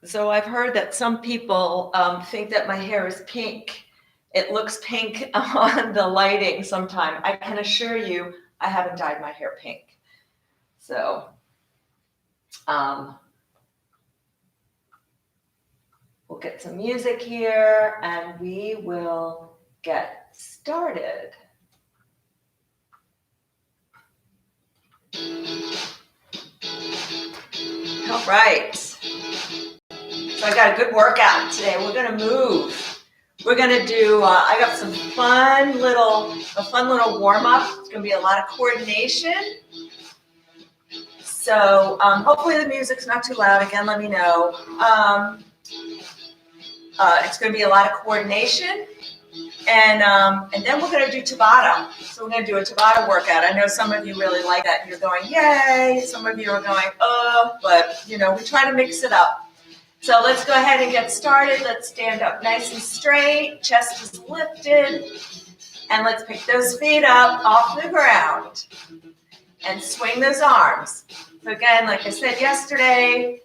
So I've heard that some people think that my hair is pink. It looks pink on the lighting sometime. I can assure you I haven't dyed my hair pink. So we'll get some music here and we will get started. All right. So I got a good workout today. We're gonna move. We're gonna do, I got some fun little warm up. It's gonna be a lot of coordination. So hopefully the music's not too loud. Again, let me know. It's gonna be a lot of coordination. And then we're gonna do Tabata. So we're gonna do a Tabata workout. I know some of you really like that. You're going, yay. Some of you are going, oh, but you know, we try to mix it up. So let's go ahead and get started. Let's stand up nice and straight, chest is lifted, and let's pick those feet up off the ground and swing those arms. So again, like I said yesterday,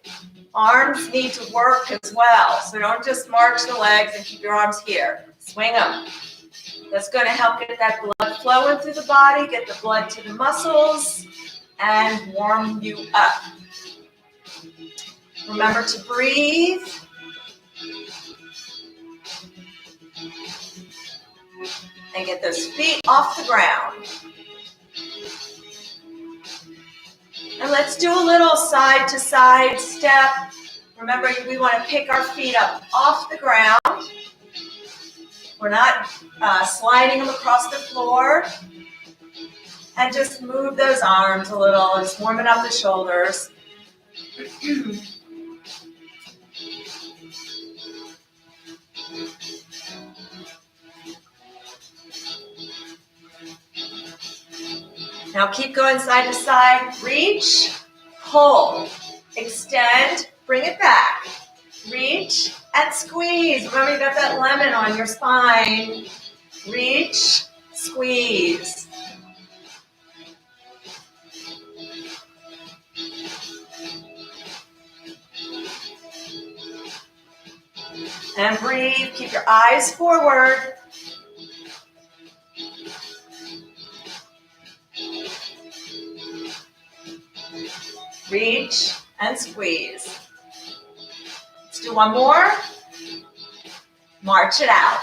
arms need to work as well. So don't just march the legs and keep your arms here. Swing them. That's going to help get that blood flowing through the body, get the blood to the muscles, and warm you up. Remember to breathe. And get those feet off the ground. And let's do a little side to side step. Remember, we want to pick our feet up off the ground. We're not sliding them across the floor. And just move those arms a little, just warming up the shoulders. Now keep going side to side. Reach, pull, extend, bring it back. Reach and squeeze. Remember, you got that lemon on your spine. Reach, squeeze. And breathe. Keep your eyes forward. Reach and squeeze. Let's do one more. March it out.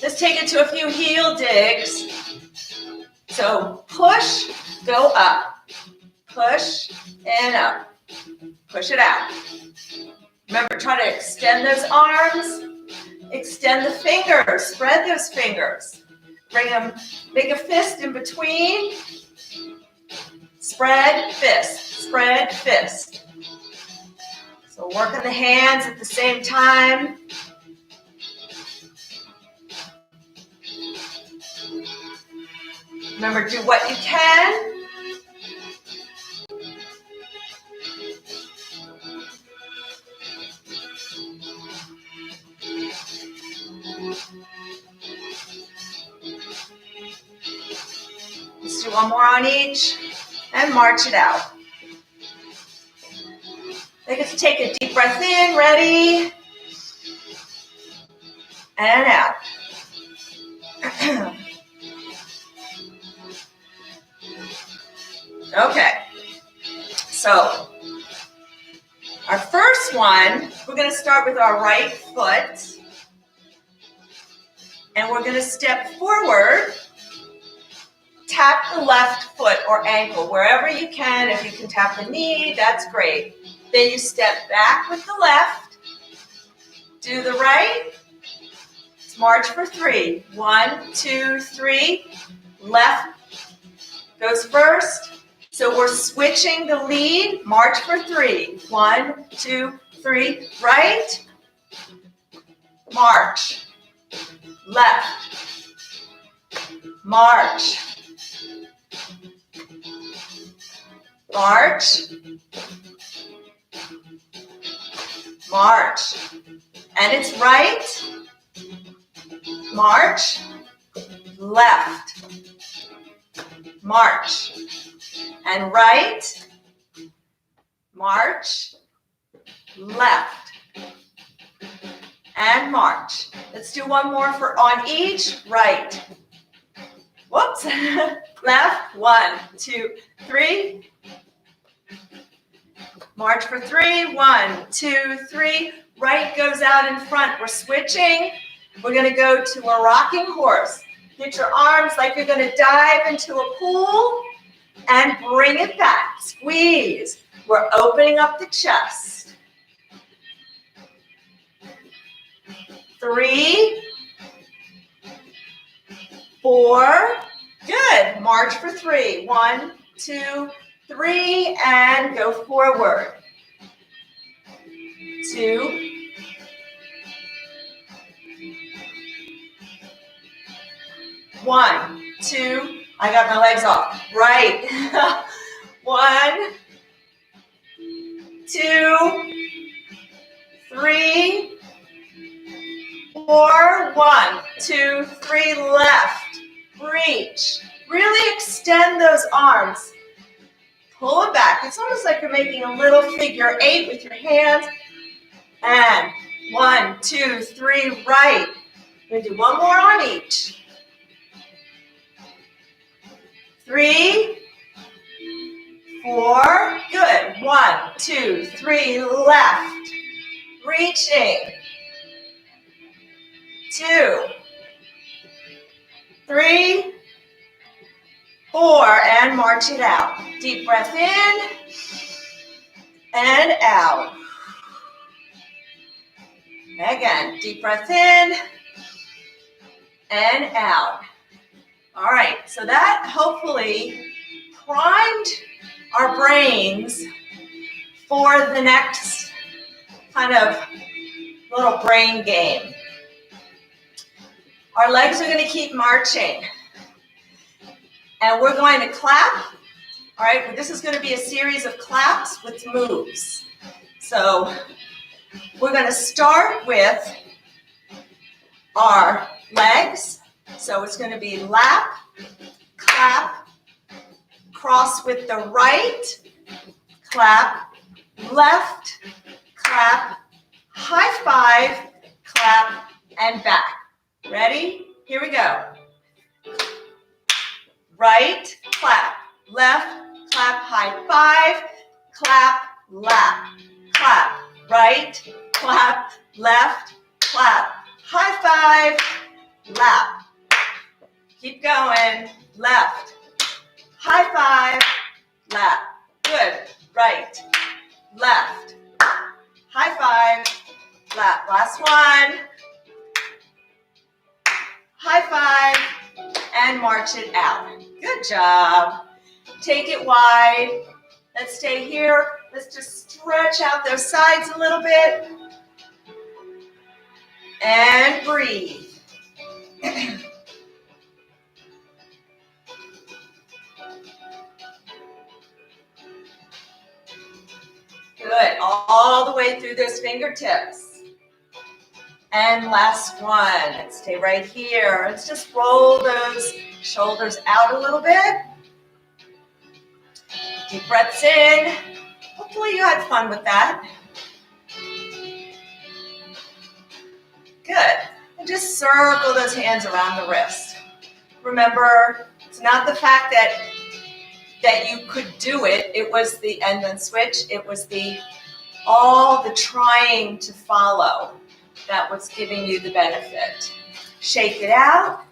Let's take it to a few heel digs. So push, go up. Push and up. Push it out. Remember, try to extend those arms. Extend the fingers, spread those fingers. Bring them, make a fist in between. Spread, fist, spread, fist. So working the hands at the same time. Remember, do what you can. Let's do one more on each and march it out. Take a deep breath in, ready, and out. Okay, so our first one, we're going to start with our right foot, and we're going to step forward. Tap the left foot or ankle, wherever you can. If you can tap the knee, that's great. Then you step back with the left. Do the right. Let's march for 3. 1, 2, 3. Left goes first. So we're switching the lead. March for 3. 1, 2, 3. Right. March. Left. March. March, march. And it's right, march, left, march. And right, march, left, and march. Let's do one more for on each, right. Whoops, left, 1, 2, 3. March for 3, 1, 2, 3. Right goes out in front. We're switching. We're going to go to a rocking horse. Get your arms like you're going to dive into a pool and bring it back. Squeeze. We're opening up the chest. 3, 4. Good. March for 3. 1, 2, 3, and go forward. 2. 1, 2. I got my legs off. Right. 1, 2, 3, 4. 1, 2, 3. Left. Reach. Really extend those arms. Pull it back. It's almost like you're making a little figure 8 with your hands. And 1, 2, 3. Right. We're going to do one more on each. 3, 4, good. 1, 2, 3, left. Reaching. 2, 3, 4, and march it out. Deep breath in and out. Again, deep breath in and out. All right, so that hopefully primed our brains for the next kind of little brain game. Our legs are going to keep marching. And we're going to clap. All right, this is going to be a series of claps with moves. So we're going to start with our legs. So it's going to be lap, clap, cross with the right, clap, left, clap, high five, clap, and back. Ready? Here we go. Right, clap, left, clap, high five, clap, lap, clap, right, clap, left, clap, high five, lap. Keep going, left, high five, lap. Good, right, left, high five, lap. Last one. High five, and march it out. Good job. Take it wide. Let's stay here. Let's just stretch out those sides a little bit. And breathe. Good. All the way through those fingertips. And last one. Let's stay right here. Let's just roll those shoulders out a little bit. Deep breaths in. Hopefully you had fun with that. Good. And just circle those hands around the wrist. Remember, it's not the fact that you could do it. It was the, and then switch. It was all the trying to follow that was giving you the benefit. Shake it out.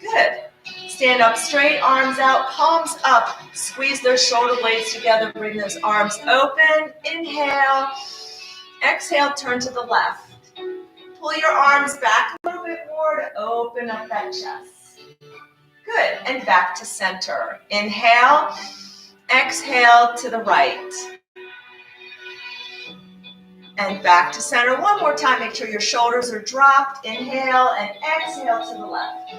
Good. Stand up straight, arms out, palms up. Squeeze those shoulder blades together. Bring those arms open. Inhale. Exhale, turn to the left. Pull your arms back a little bit more to open up that chest. Good. And back to center. Inhale. Exhale to the right. And back to center. One more time. Make sure your shoulders are dropped. Inhale and exhale to the left.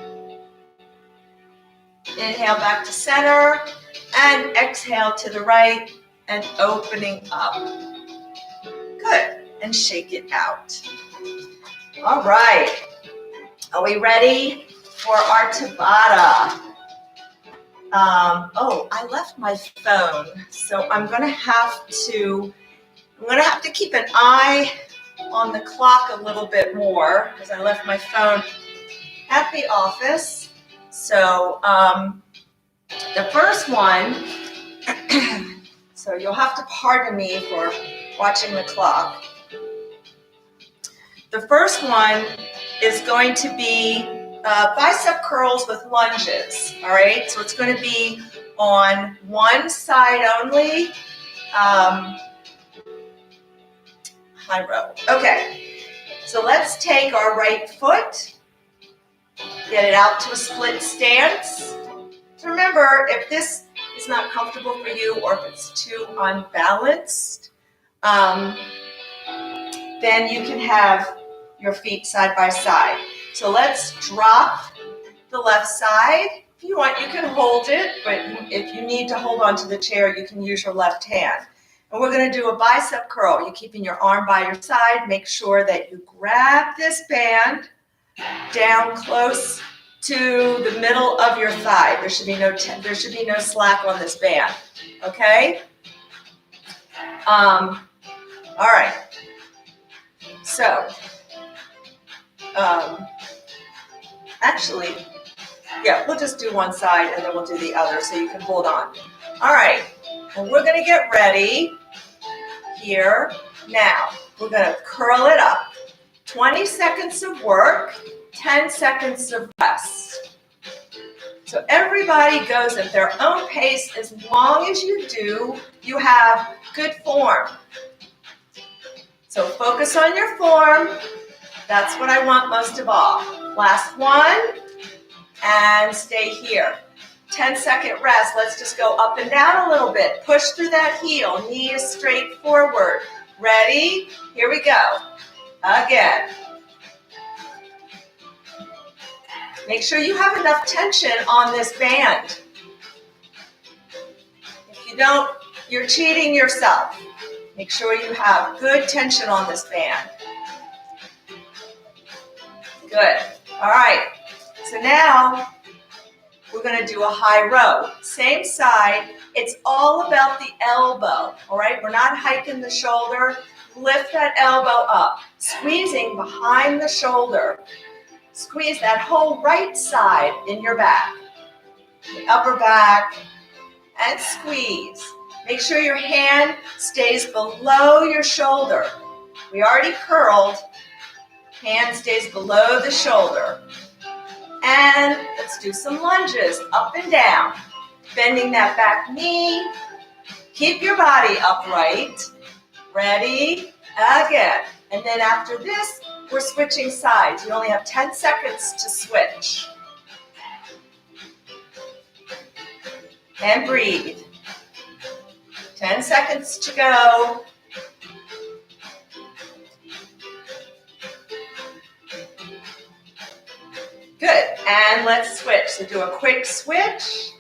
Inhale back to center. And exhale to the right. And opening up. Good. and shake it out. All right. Are we ready for our Tabata? Oh, I left my phone, so I'm gonna have to keep an eye on the clock a little bit more because I left my phone at the office. So the first one, so you'll have to pardon me for watching the clock. The first one is going to be bicep curls with lunges, all right? So it's going to be on one side only, high row. Okay, so let's take our right foot, get it out to a split stance. So remember, if this is not comfortable for you or if it's too unbalanced, then you can have your feet side by side. So let's drop the left side. If you want, you can hold it, but if you need to hold onto the chair, you can use your left hand. And we're going to do a bicep curl. You're keeping your arm by your side. Make sure that you grab this band down close to the middle of your thigh. There should be no slack on this band. Okay? All right. So, actually, yeah, we'll just do one side and then we'll do the other so you can hold on. All right, and we're gonna get ready here. Now, we're gonna curl it up. 20 seconds of work, 10 seconds of rest. So everybody goes at their own pace. As long as you do, you have good form. So focus on your form. That's what I want most of all. Last one, and stay here. 10-second rest. Let's just go up and down a little bit. Push through that heel. Knee is straight forward. Ready? Here we go. Again. Make sure you have enough tension on this band. If you don't, you're cheating yourself. Make sure you have good tension on this band. Good. All right. So now we're going to do a high row. Same side. It's all about the elbow. All right. We're not hiking the shoulder. Lift that elbow up. Squeezing behind the shoulder. Squeeze that whole right side in your back. The upper back. And squeeze. Make sure your hand stays below your shoulder. We already curled. Hand stays below the shoulder. And let's do some lunges up and down. Bending that back knee. Keep your body upright. Ready? Again. And then after this, we're switching sides. You only have 10 seconds to switch. And breathe. 10 seconds to go. Good, and let's switch. So do a quick switch.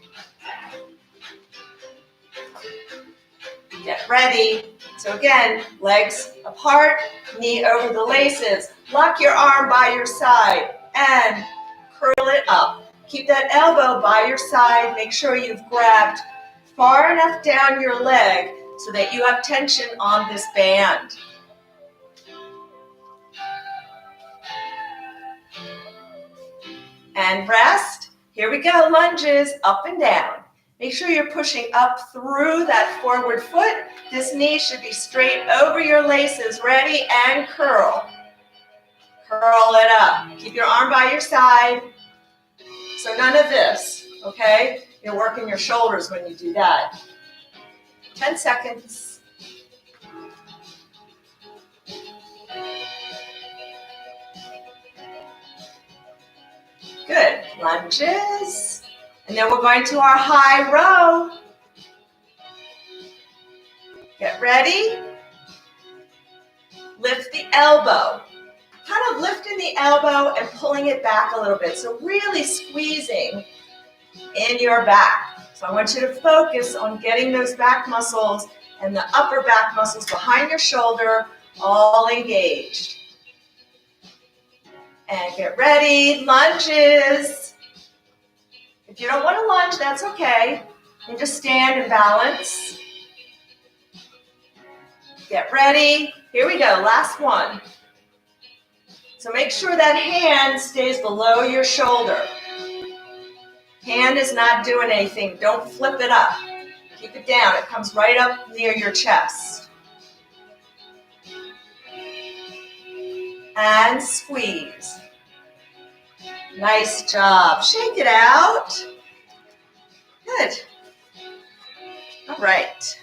Get ready. So again, legs apart, knee over the laces. Lock your arm by your side and curl it up. Keep that elbow by your side. Make sure you've grabbed far enough down your leg so that you have tension on this band. And rest. Here we go, lunges, up and down. Make sure you're pushing up through that forward foot. This knee should be straight over your laces. Ready, and curl. Curl it up. Keep your arm by your side. So none of this, okay? You're working your shoulders when you do that. 10 seconds. Good. Lunges. And then we're going to our high row. Get ready. Lift the elbow. Kind of lifting the elbow and pulling it back a little bit. So really squeezing in your back. So I want you to focus on getting those back muscles and the upper back muscles behind your shoulder all engaged. And get ready, lunges. If you don't want to lunge, that's okay. You just stand and balance. Get ready. Here we go, last one. So make sure that hand stays below your shoulder. Hand is not doing anything. Don't flip it up. Keep it down. It comes right up near your chest. And squeeze. Nice job. Shake it out. Good. All right.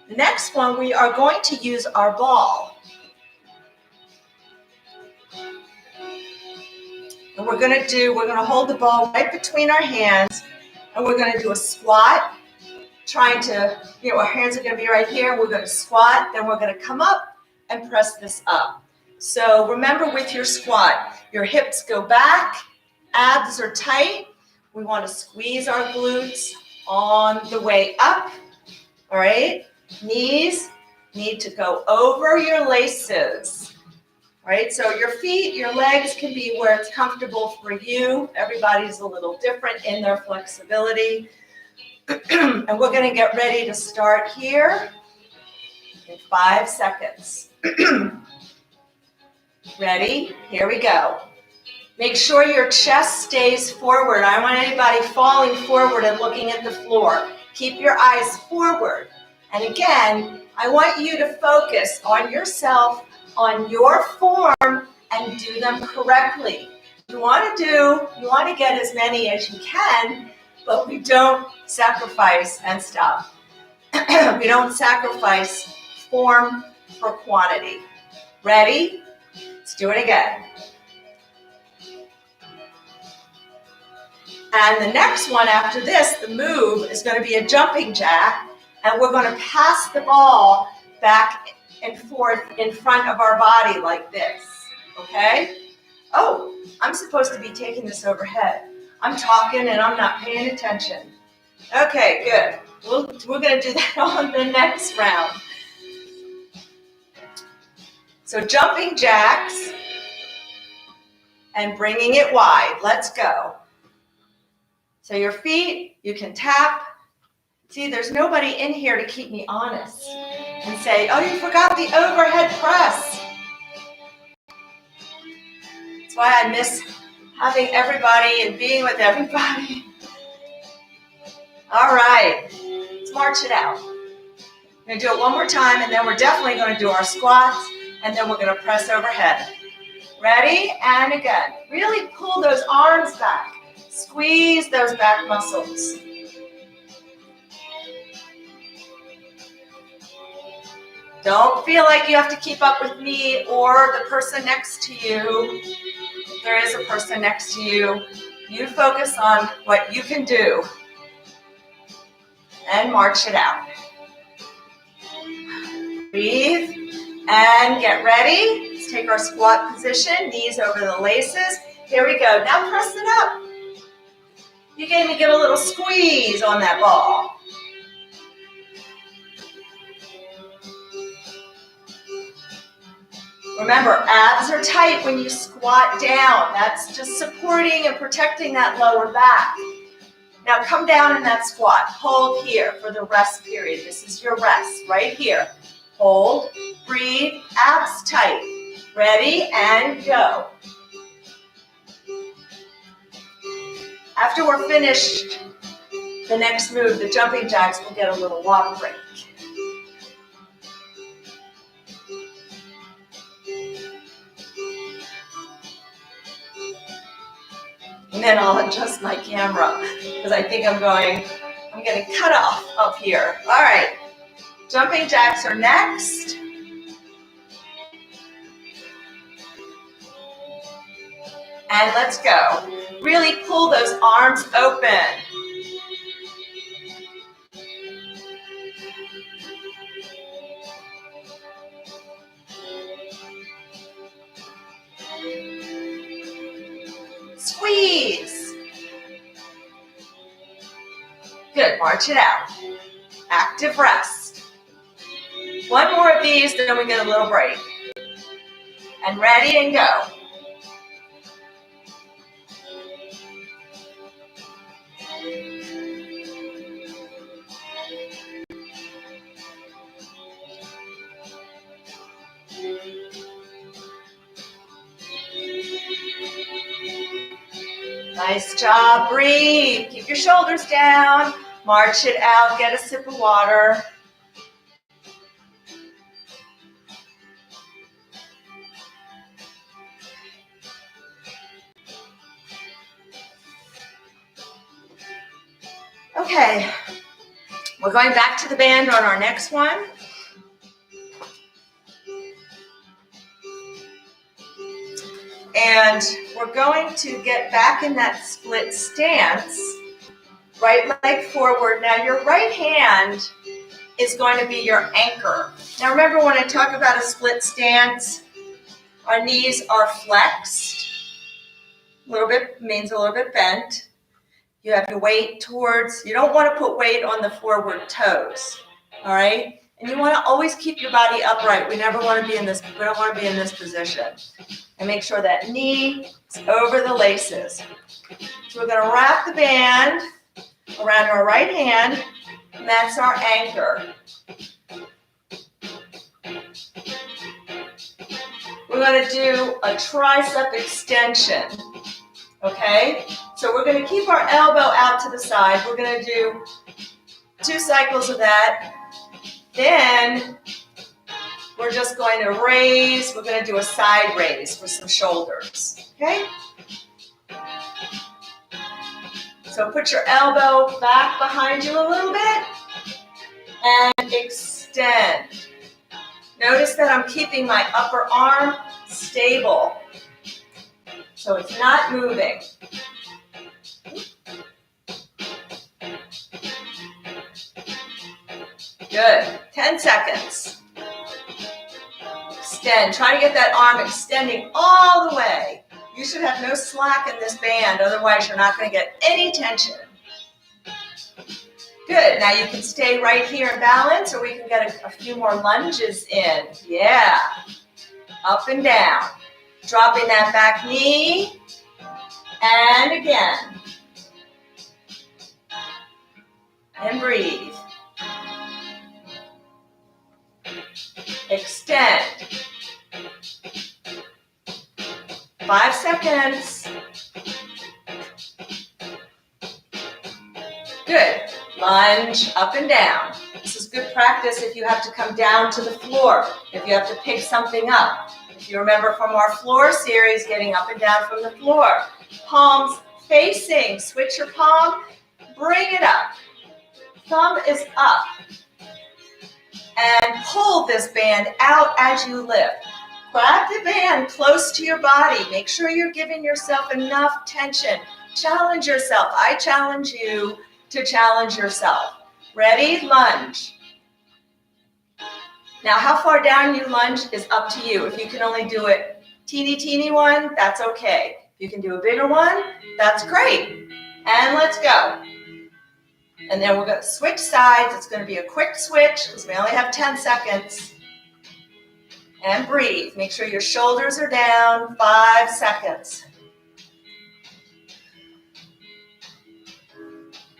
The next one, we are going to use our ball. And we're going to hold the ball right between our hands, and we're going to do a squat, trying to, our hands are going to be right here. We're going to squat, then we're going to come up and press this up. So remember, with your squat, your hips go back, abs are tight. We want to squeeze our glutes on the way up, all right? Knees need to go over your laces. Right, so your feet, your legs can be where it's comfortable for you. Everybody's a little different in their flexibility. And we're going to get ready to start here in 5 seconds. Ready? Here we go. Make sure your chest stays forward. I don't want anybody falling forward and looking at the floor. Keep your eyes forward. And again, I want you to focus on yourself, on your form, and do them correctly. You want to get as many as you can, but we don't sacrifice and stop. We don't sacrifice form for quantity. Ready? Let's do it again. And the next one after this, the move, is going to be a jumping jack, and we're going to pass the ball back and forth in front of our body like this, okay? Oh, I'm supposed to be taking this overhead. I'm talking and I'm not paying attention. Okay, good. We're going to do that on the next round. So jumping jacks and bringing it wide. Let's go. So your feet, you can tap. See, there's nobody in here to keep me honest and say, oh, you forgot the overhead press. That's why I miss having everybody and being with everybody. All right, let's march it out. We're going to do it one more time, and then we're definitely going to do our squats, and then we're going to press overhead. Ready? And again. Really pull those arms back. Squeeze those back muscles. Don't feel like you have to keep up with me or the person next to you. If there is a person next to you, you focus on what you can do and march it out. Breathe and get ready. Let's take our squat position, knees over the laces. Here we go. Now press it up. You're going to get a little squeeze on that ball. Remember, abs are tight when you squat down. That's just supporting and protecting that lower back. Now come down in that squat. Hold here for the rest period. This is your rest right here. Hold, breathe, abs tight. Ready, and go. After we're finished, the next move, the jumping jacks, will get a little walk break. And then I'll adjust my camera because I think I'm getting cut off up here. All right, jumping jacks are next. And let's go. Really pull those arms open. Squeeze. Good, march it out. Active rest. One more of these, then we get a little break. And ready and go. Nice job. Breathe. Keep your shoulders down. March it out. Get a sip of water. Okay. We're going back to the band on our next one. And we're going to get back in that split stance. Right leg forward. Now your right hand is going to be your anchor. Now remember when I talk about a split stance, our knees are flexed. A little bit means a little bit bent. You have your weight towards, you don't want to put weight on the forward toes. All right? And you want to always keep your body upright. We never want to be in this, we don't want to be in this position. And make sure that knee is over the laces. So we're going to wrap the band around our right hand, and that's our anchor. We're going to do a tricep extension, okay? So we're going to keep our elbow out to the side. We're going to do 2 cycles of that. Then we're just going to raise. We're going to do a side raise for some shoulders, okay? So put your elbow back behind you a little bit and extend. Notice that I'm keeping my upper arm stable, so it's not moving. Good. 10 seconds. Extend. Try to get that arm extending all the way. You should have no slack in this band, otherwise you're not going to get any tension. Good. Now you can stay right here and balance, or we can get a few more lunges in. Yeah. Up and down. Dropping that back knee. And again. And breathe. Extend. 5 seconds. Good. Lunge up and down. This is good practice if you have to come down to the floor, if you have to pick something up. If you remember from our floor series, getting up and down from the floor. Palms facing. Switch your palm. Bring it up. Thumb is up. And pull this band out as you lift. Grab the band close to your body. Make sure you're giving yourself enough tension. Challenge yourself. I challenge you to challenge yourself. Ready? Lunge. Now, how far down you lunge is up to you. If you can only do it teeny one, that's okay. If you can do a bigger one, that's great. And let's go. And then we're going to switch sides. It's going to be a quick switch because we only have 10 seconds. And breathe. Make sure your shoulders are down. 5 seconds.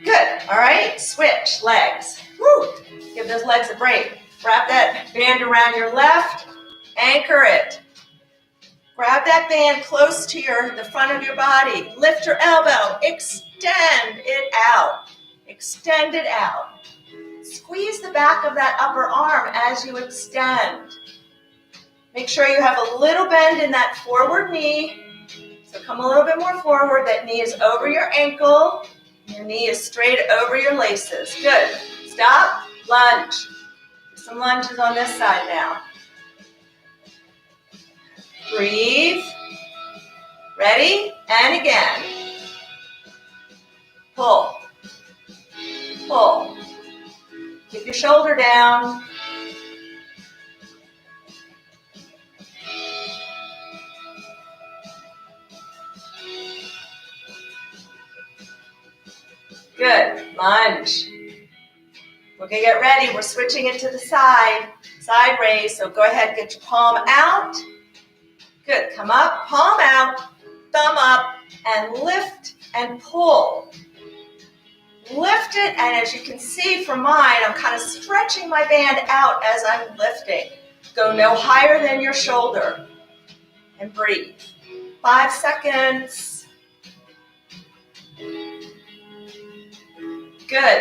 Good. All right. Switch legs. Woo. Give those legs a break. Wrap that band around your left. Anchor it. Grab that band close to the front of your body. Lift your elbow. Extend it out. Extend it out. Squeeze the back of that upper arm as you extend. Make sure you have a little bend in that forward knee. So come a little bit more forward. That knee is over your ankle. Your knee is straight over your laces. Good. Stop. Lunge. Do some lunges on this side now. Breathe. Ready? And again. Pull. Pull. Keep your shoulder down. Good. Lunge. We're gonna get ready. We're switching it to the side raise. So go ahead, get your palm out. Good, come up, palm out, thumb up, and lift and pull. Lift it, and as you can see from mine, I'm kind of stretching my band out as I'm lifting. Go no higher than your shoulder. And breathe. 5 seconds. Good,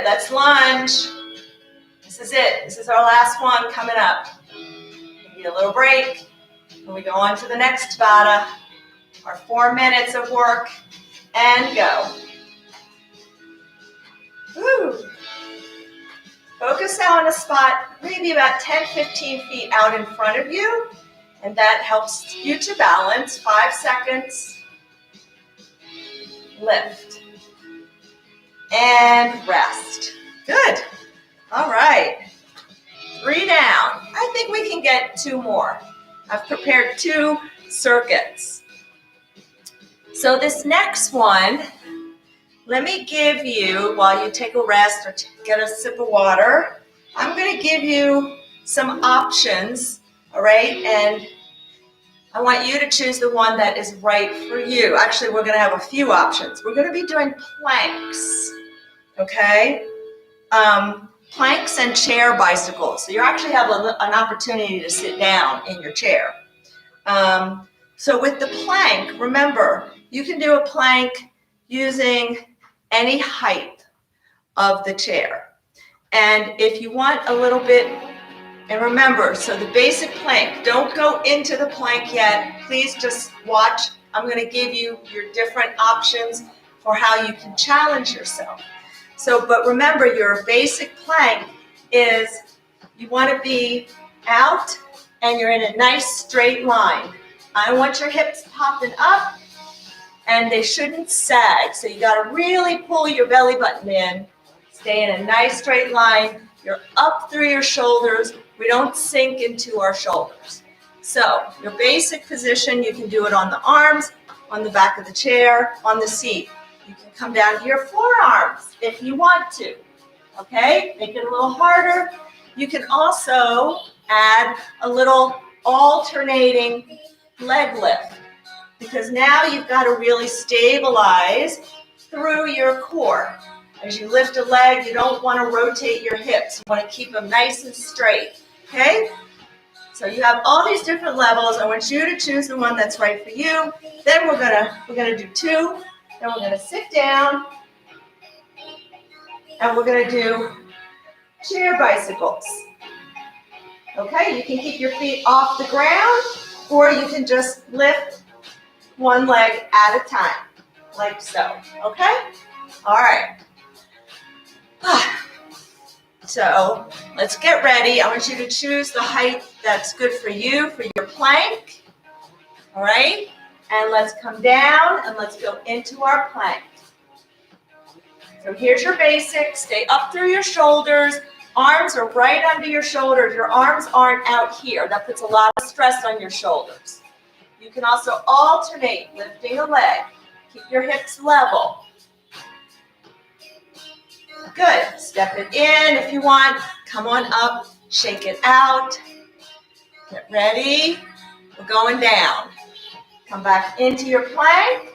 let's lunge. This is it. This is our last one coming up. Maybe a little break. And we go on to the next Tabata. Our 4 minutes of work. And go. Woo. Focus now on a spot maybe about 10-15 feet out in front of you. And that helps you to balance. 5 seconds. Lift. And rest. Good. All right. 3 down. I think we can get 2 more. I've prepared 2 circuits. So this next one, let me give you, while you take a rest or get a sip of water, I'm going to give you some options, all right? And I want you to choose the one that is right for you. Actually, we're going to have a few options. We're going to be doing planks, okay? Planks and chair bicycles. So you actually have an opportunity to sit down in your chair. So with the plank, remember, you can do a plank using any height of the chair. And if you want a little bit, and remember, so the basic plank, don't go into the plank yet. Please just watch. I'm going to give you your different options for how you can challenge yourself. So, but remember, your basic plank is you want to be out and you're in a nice straight line. I don't want your hips popping up and they shouldn't sag. So you got to really pull your belly button in. Stay in a nice straight line. You're up through your shoulders. We don't sink into our shoulders. So your basic position, you can do it on the arms, on the back of the chair, on the seat. You can come down to your forearms if you want to, okay? Make it a little harder. You can also add a little alternating leg lift because now you've got to really stabilize through your core. As you lift a leg, you don't want to rotate your hips. You want to keep them nice and straight, okay? So you have all these different levels. I want you to choose the one that's right for you. Then we're gonna do 2. Then we're gonna sit down, and we're gonna do chair bicycles. Okay, you can keep your feet off the ground, or you can just lift one leg at a time, like so, okay? All right. So let's get ready. I want you to choose the height that's good for you, for your plank. All right? And let's come down and let's go into our plank. So here's your basic. Stay up through your shoulders. Arms are right under your shoulders. Your arms aren't out here. That puts a lot of stress on your shoulders. You can also alternate lifting a leg. Keep your hips level. Good. Step it in if you want. Come on up. Shake it out. Get ready. We're going down. Come back into your plank.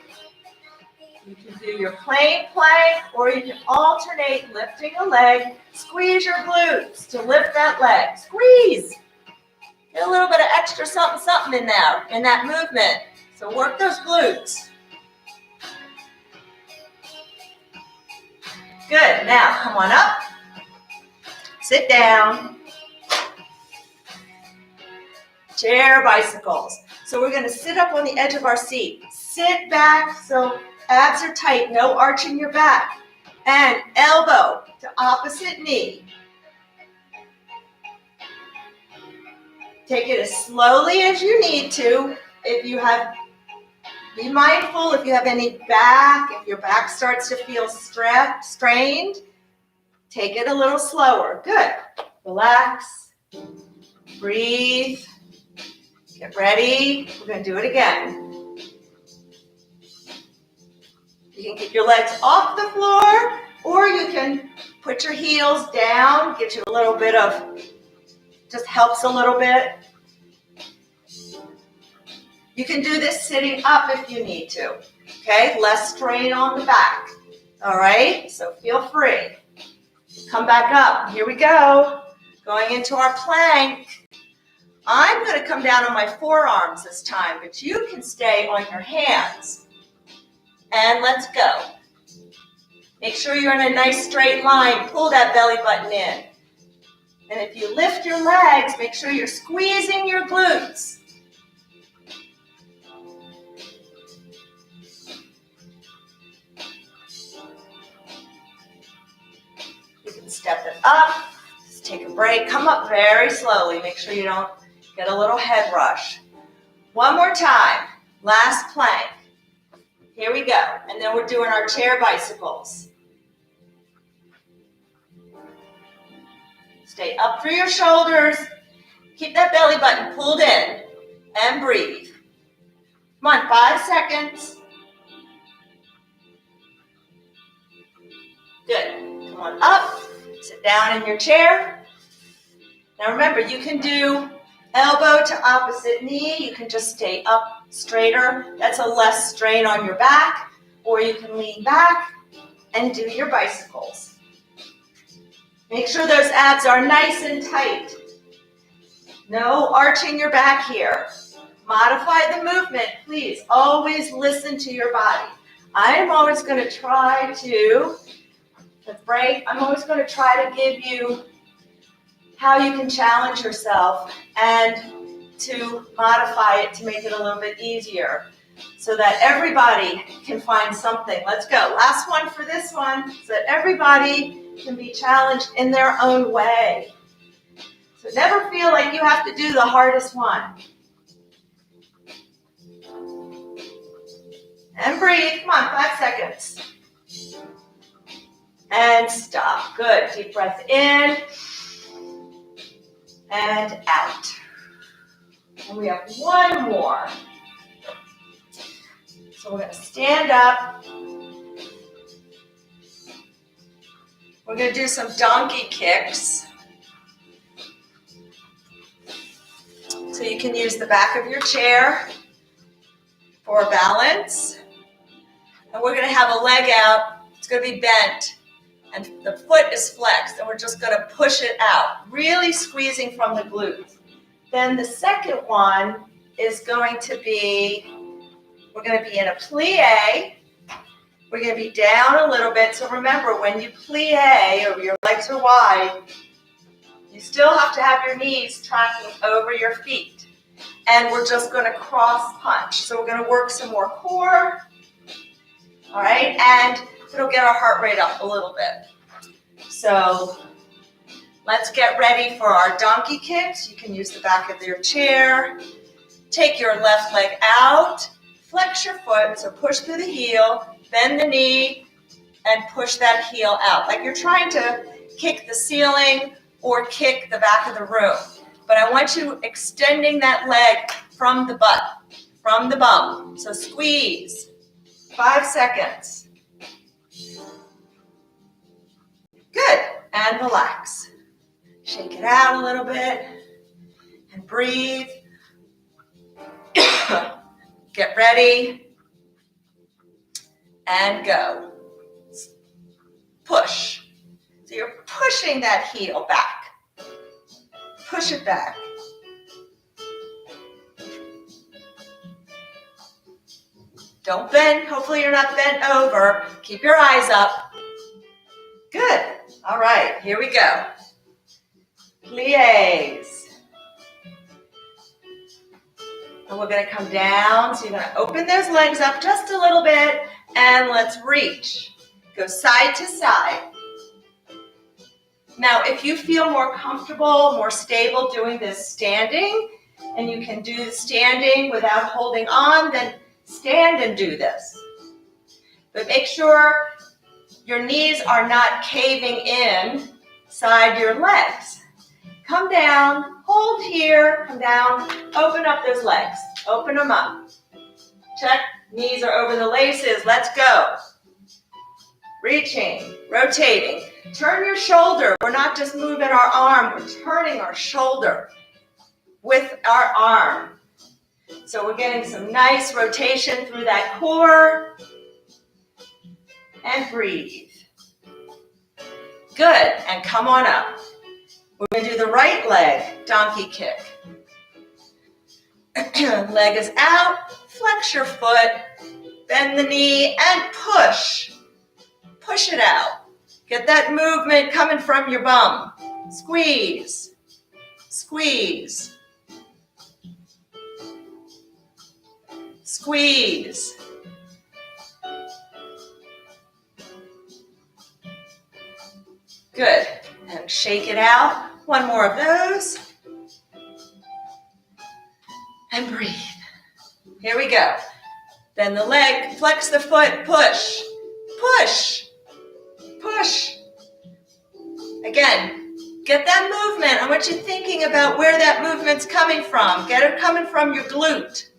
You can do your plain plank, or you can alternate lifting a leg. Squeeze your glutes to lift that leg. Squeeze. Get a little bit of extra something in there, in that movement. So work those glutes. Good. Now, come on up. Sit down. Chair bicycles. So we're going to sit up on the edge of our seat. Sit back so abs are tight, no arching your back. And elbow to opposite knee. Take it as slowly as you need to. Be mindful if you have any back, if your back starts to feel strained, take it a little slower. Good. Relax. Breathe. Get ready. We're going to do it again. You can keep your legs off the floor, or you can put Put your heels down, gives you a little bit of, just helps a little bit. You can do this sitting up if you need to, okay? Less strain on the back, all right? So feel free. Come back up, here we go. Going into our plank. I'm gonna come down on my forearms this time, but you can stay on your hands. And let's go. Make sure you're in a nice straight line. Pull that belly button in. And if you lift your legs, make sure you're squeezing your glutes. You can step it up. Just take a break. Come up very slowly. Make sure you don't get a little head rush. One more time. Last plank. Here we go. And then we're doing our chair bicycles. Stay up through your shoulders. Keep that belly button pulled in. And breathe. Come on, 5 seconds. Good. Come on up. Sit down in your chair. Now remember, you can do elbow to opposite knee. You can just stay up straighter. That's a less strain on your back. Or you can lean back and do your bicycles. Make sure those abs are nice and tight. No arching your back here. Modify the movement, please. Always listen to your body. I am always going to try to, let's break, I'm always going to try to give you how you can challenge yourself and to modify it to make it a little bit easier so that everybody can find something. Let's go. Last one for this one so that everybody can be challenged in their own way. So never feel like you have to do the hardest one. And breathe. Come on, 5 seconds. And stop. Good. Deep breath in and out. And we have one more. So we're going to stand up. We're going to do some donkey kicks. So you can use the back of your chair for balance. And we're going to have a leg out. It's going to be bent. And the foot is flexed. And we're just going to push it out. Really squeezing from the glutes. Then the second one is going to be, we're going to be in a plie. We're going to be down a little bit. So remember, when you plie or your legs are wide, you still have to have your knees tracking over your feet. And we're just going to cross punch. So we're going to work some more core. All right, and it'll get our heart rate up a little bit. So let's get ready for our donkey kicks. You can use the back of your chair. Take your left leg out. Flex your foot, so push through the heel, bend the knee, and push that heel out. Like you're trying to kick the ceiling or kick the back of the room. But I want you extending that leg from the butt, from the bum. So squeeze. 5 seconds. Good. And relax. Shake it out a little bit. And breathe. Get ready. And go. Push. So you're pushing that heel back. Push it back. Don't bend. Hopefully you're not bent over. Keep your eyes up. Good. All right, here we go. Plies. And we're going to come down. So you're going to open those legs up just a little bit. And let's reach. Go side to side. Now, if you feel more comfortable, more stable doing this standing, and you can do the standing without holding on, then stand and do this. But make sure your knees are not caving in inside your legs. Come down, hold here, come down, open up those legs. Open them up. Check, knees are over the laces. Let's go. Reaching, rotating. Turn your shoulder. We're not just moving our arm, we're turning our shoulder with our arm. So we're getting some nice rotation through that core. And breathe. Good, and come on up. We're going to do the right leg, donkey kick. Leg is out, flex your foot, bend the knee, and push. Push it out. Get that movement coming from your bum. Squeeze, squeeze, squeeze. Good, and shake it out. One more of those. And breathe. Here we go. Bend the leg, flex the foot, push, push, push. Again, get that movement. I want you thinking about where that movement's coming from. Get it coming from your glute.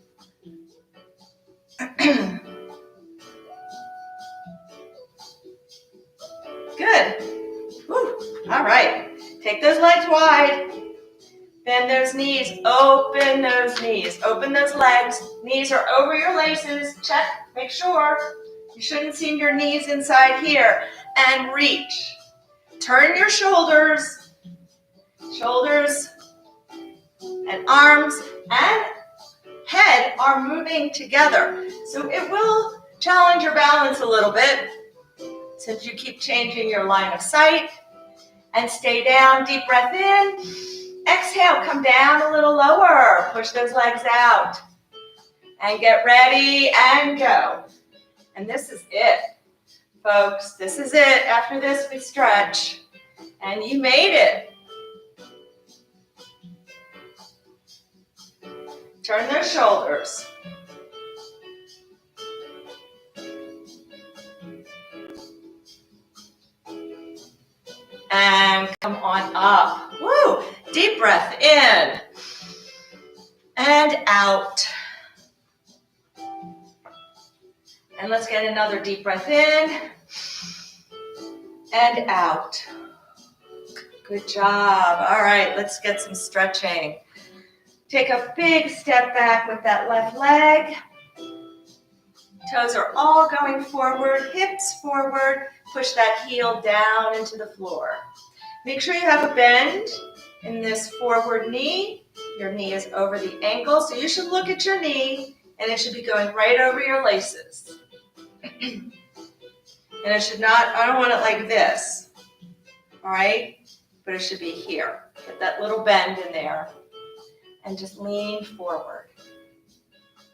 Good. Woo. All right. Take those legs wide. Bend those knees, open those knees, open those legs. Knees are over your laces. Check, make sure. You shouldn't see your knees inside here. And reach. Turn your shoulders. Shoulders and arms and head are moving together. So it will challenge your balance a little bit since you keep changing your line of sight. And stay down, deep breath in. Exhale, come down a little lower. Push those legs out. And get ready and go. And this is it, folks. This is it. After this, we stretch. And you made it. Turn those shoulders. And come on up. Woo! Deep breath in and out. And let's get another deep breath in and out. Good job. All right, let's get some stretching. Take a big step back with that left leg. Toes are all going forward, hips forward. Push that heel down into the floor. Make sure you have a bend in this forward knee. Your knee is over the ankle, so you should look at your knee, and it should be going right over your laces. And it should not, I don't want it like this, all right? But it should be here. Get that little bend in there, and just lean forward.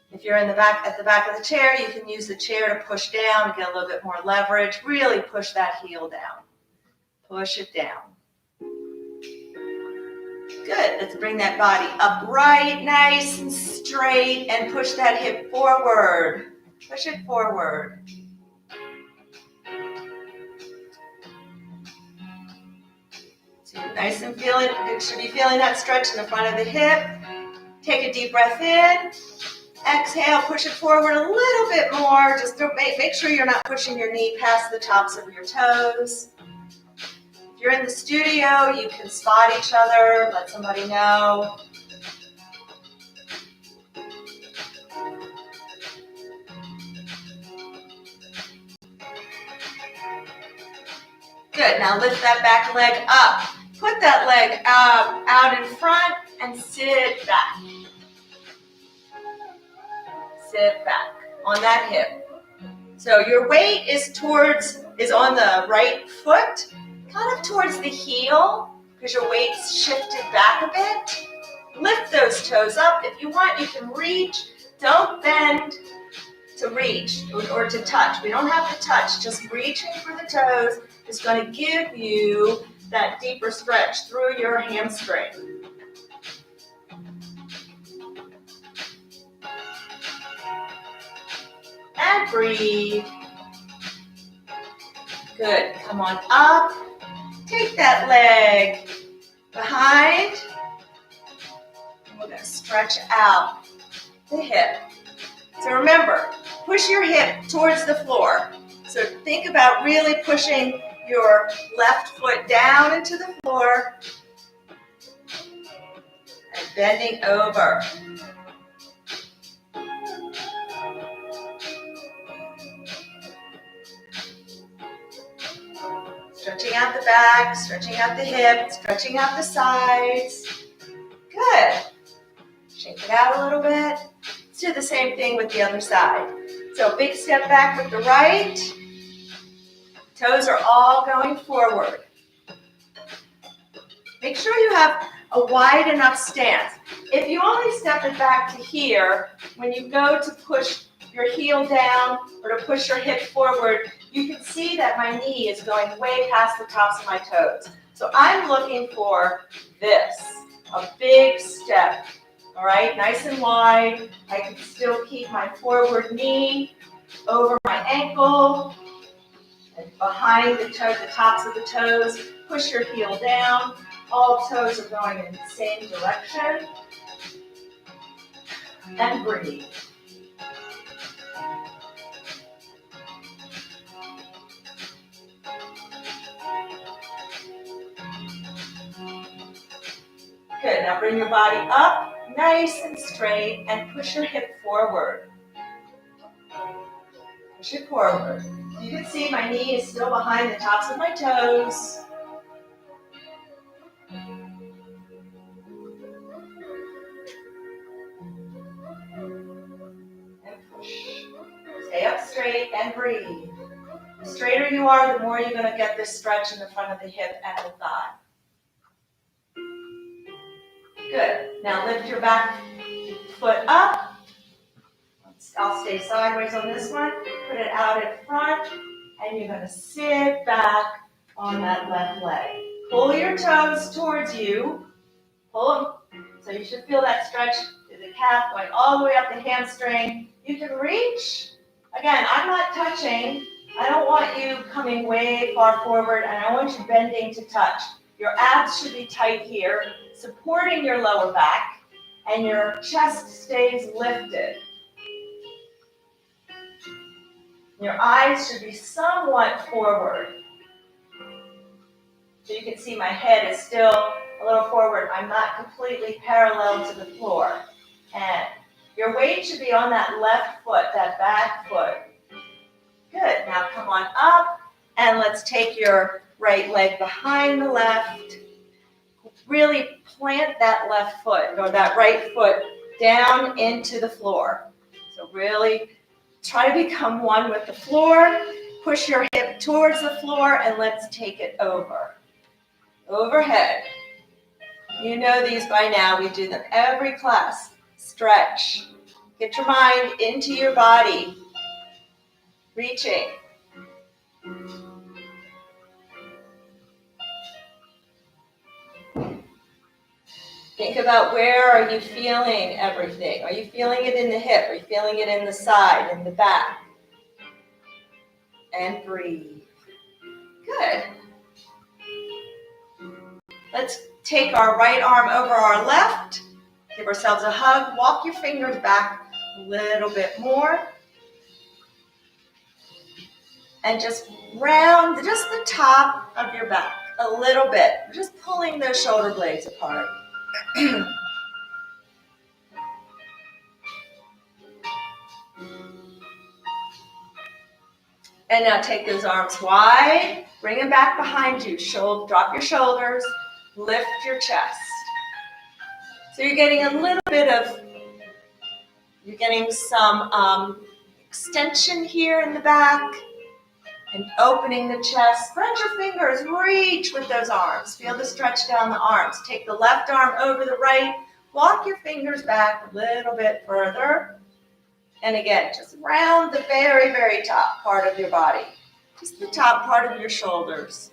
If you're in the back, at the back of the chair, you can use the chair to push down, get a little bit more leverage. Really push that heel down. Push it down. Good. Let's bring that body upright, nice and straight, and push that hip forward. Push it forward. So nice and feel it. You should be feeling that stretch in the front of the hip. Take a deep breath in. Exhale, push it forward a little bit more. Just don't make sure you're not pushing your knee past the tops of your toes. If you're in the studio, you can spot each other, let somebody know. Good, now lift that back leg up. Put that leg out in front and sit back. Sit back on that hip. So your weight is on the right foot, kind of towards the heel, because your weight's shifted back a bit. Lift those toes up. If you want, you can reach. Don't bend to reach or to touch. We don't have to touch. Just reaching for the toes is going to give you that deeper stretch through your hamstring. And breathe. Good. Come on up. Take that leg behind. And we're going to stretch out the hip. So remember, push your hip towards the floor. So think about really pushing your left foot down into the floor and bending over. Stretching out the back, stretching out the hips, stretching out the sides. Good. Shake it out a little bit. Let's do the same thing with the other side. So big step back with the right. Toes are all going forward. Make sure you have a wide enough stance. If you only step it back to here, when you go to push your heel down or to push your hip forward, you can see that my knee is going way past the tops of my toes. So I'm looking for this, a big step, all right, nice and wide. I can still keep my forward knee over my ankle and behind the toe, the tops of the toes. Push your heel down. All toes are going in the same direction. And breathe. Good, now bring your body up, nice and straight, and push your hip forward. Push it forward. You can see my knee is still behind the tops of my toes. And push. Stay up straight and breathe. The straighter you are, the more you're going to get this stretch in the front of the hip and the thigh. Good. Now lift your back foot up. I'll stay sideways on this one. Put it out in front, and you're going to sit back on that left leg. Pull your toes towards you. Pull them. So you should feel that stretch to the calf going all the way up the hamstring. You can reach. Again, I'm not touching. I don't want you coming way far forward, and I want you bending to touch. Your abs should be tight here, supporting your lower back, and your chest stays lifted. Your eyes should be somewhat forward. So you can see my head is still a little forward. I'm not completely parallel to the floor. And your weight should be on that left foot, that back foot. Good. Now come on up, and let's take your right leg behind the left. Really plant that left foot, or that right foot, down into the floor. So really try to become one with the floor. Push your hip towards the floor, and let's take it over. Overhead. You know these by now. We do them every class. Stretch. Get your mind into your body. Reaching. Think about where are you feeling everything. Are you feeling it in the hip? Are you feeling it in the side, in the back? And breathe. Good. Let's take our right arm over our left. Give ourselves a hug. Walk your fingers back a little bit more. And just round just the top of your back a little bit. Just pulling those shoulder blades apart. And now take those arms wide, bring them back behind you. Drop your shoulders, lift your chest. So you're getting a little bit of, you're getting some extension here in the back and opening the chest. Spread your fingers, reach with those arms. Feel the stretch down the arms. Take the left arm over the right, walk your fingers back a little bit further. And again, just round the very, very top part of your body. Just the top part of your shoulders.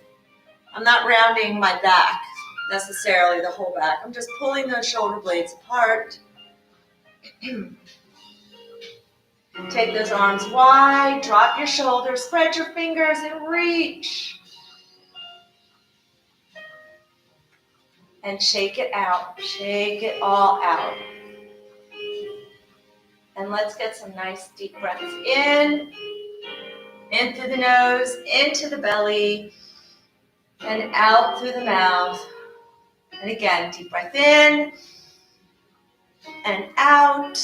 I'm not rounding my back necessarily, the whole back. I'm just pulling those shoulder blades apart. Take those arms wide, drop your shoulders, spread your fingers, and reach. And shake it out. Shake it all out. And let's get some nice deep breaths in through the nose, into the belly, and out through the mouth. And again, deep breath in and out.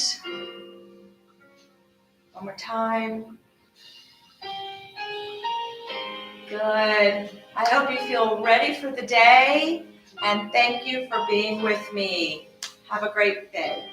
One more time. Good. I hope you feel ready for the day, and thank you for being with me. Have a great day.